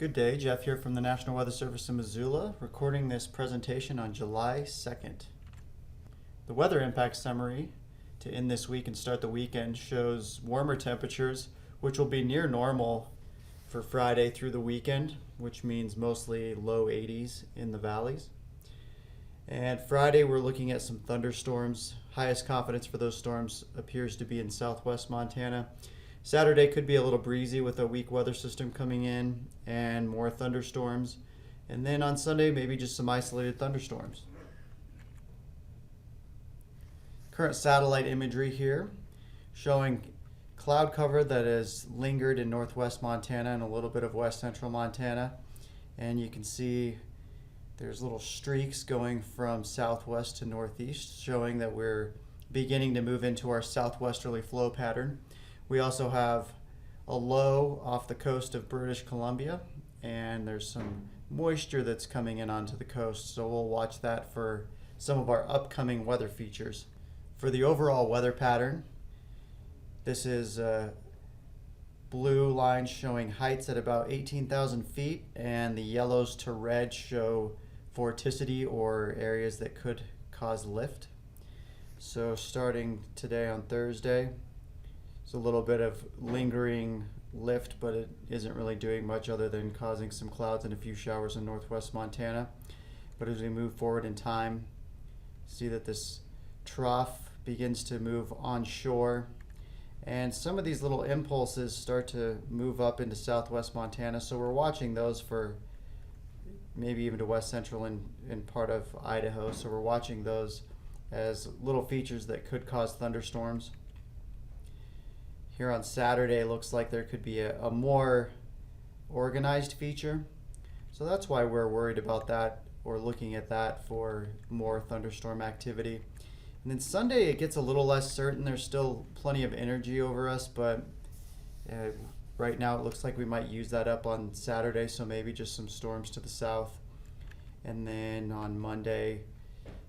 Good day, Jeff here from the National Weather Service in Missoula, recording this presentation on July 2nd. The weather impact summary to end this week and start the weekend shows warmer temperatures, which will be near normal for Friday through the weekend, which means mostly low 80s in the valleys. And Friday we're looking at some thunderstorms. Highest confidence for those storms appears to be in southwest Montana. Saturday could be a little breezy with a weak weather system coming in and more thunderstorms. And then on Sunday, maybe just some isolated thunderstorms. Current satellite imagery here showing cloud cover that has lingered in northwest Montana and a little bit of west central Montana. And you can see there's little streaks going from southwest to northeast, showing that we're beginning to move into our southwesterly flow pattern. We also have a low off the coast of British Columbia, and there's some moisture that's coming in onto the coast, so we'll watch that for some of our upcoming weather features. For the overall weather pattern, this is blue lines showing heights at about 18,000 feet, and the yellows to red show vorticity or areas that could cause lift. So starting today on Thursday, it's a little bit of lingering lift, but it isn't really doing much other than causing some clouds and a few showers in northwest Montana. But as we move forward in time, see that this trough begins to move onshore, and some of these little impulses start to move up into southwest Montana, so we're watching those for maybe even to west central and part of Idaho. So we're watching those as little features that could cause thunderstorms. Here on Saturday, looks like there could be a more organized feature. So that's why we're worried about that or looking at that for more thunderstorm activity. And then Sunday, it gets a little less certain. There's still plenty of energy over us, but right now it looks like we might use that up on Saturday, so maybe just some storms to the south. And then on Monday,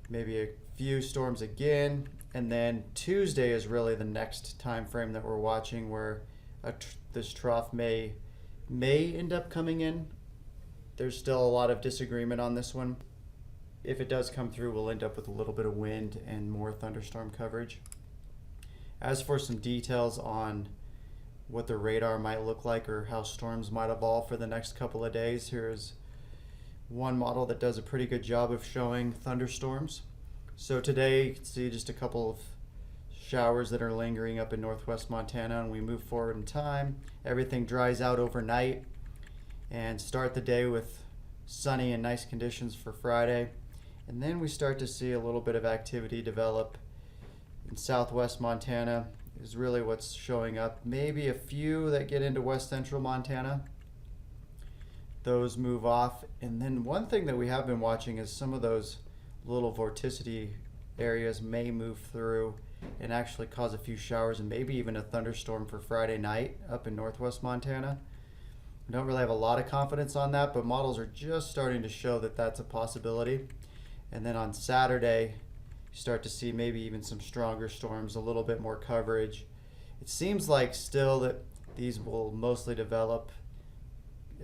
maybe a few storms again. And then Tuesday is really the next time frame that we're watching, where this trough may end up coming in. There's still a lot of disagreement on this one. If it does come through, we'll end up with a little bit of wind and more thunderstorm coverage. As for some details on what the radar might look like or how storms might evolve for the next couple of days, here's one model that does a pretty good job of showing thunderstorms. So today you can see just a couple of showers that are lingering up in northwest Montana, and we move forward in time. Everything dries out overnight and start the day with sunny and nice conditions for Friday. And then we start to see a little bit of activity develop in southwest Montana is really what's showing up. Maybe a few that get into west central Montana. Those move off. And then one thing that we have been watching is some of those little vorticity areas may move through and actually cause a few showers and maybe even a thunderstorm for Friday night up in northwest Montana. We don't really have a lot of confidence on that, but models are just starting to show that that's a possibility. And then on Saturday, you start to see maybe even some stronger storms, a little bit more coverage. It seems like still that these will mostly develop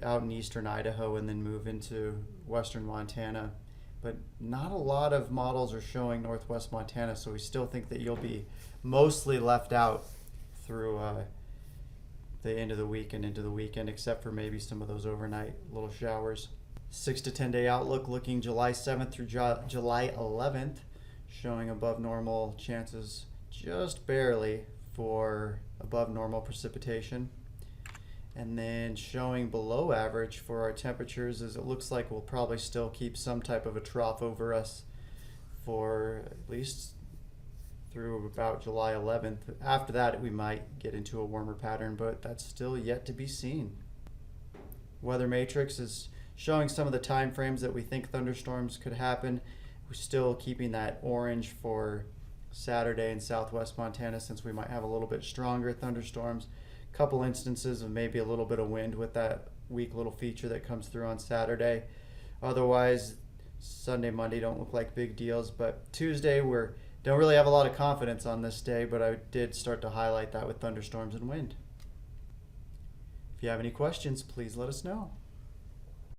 out in eastern Idaho and then move into western Montana. But not a lot of models are showing northwest Montana, so we still think that you'll be mostly left out through the end of the week and into the weekend, except for maybe some of those overnight little showers. 6 to 10 day outlook looking July 7th through July 11th, showing above normal chances just barely for above normal precipitation. And then showing below average for our temperatures, as it looks like we'll probably still keep some type of a trough over us for at least through about July 11th. After that, we might get into a warmer pattern, but that's still yet to be seen. Weather matrix is showing some of the time frames that we think thunderstorms could happen. We're still keeping that orange for Saturday in southwest Montana, since we might have a little bit stronger thunderstorms. Couple instances of maybe a little bit of wind with that weak little feature that comes through on Saturday. Otherwise, Sunday, Monday don't look like big deals, but Tuesday we don't really have a lot of confidence on this day, but I did start to highlight that with thunderstorms and wind. If you have any questions, please let us know.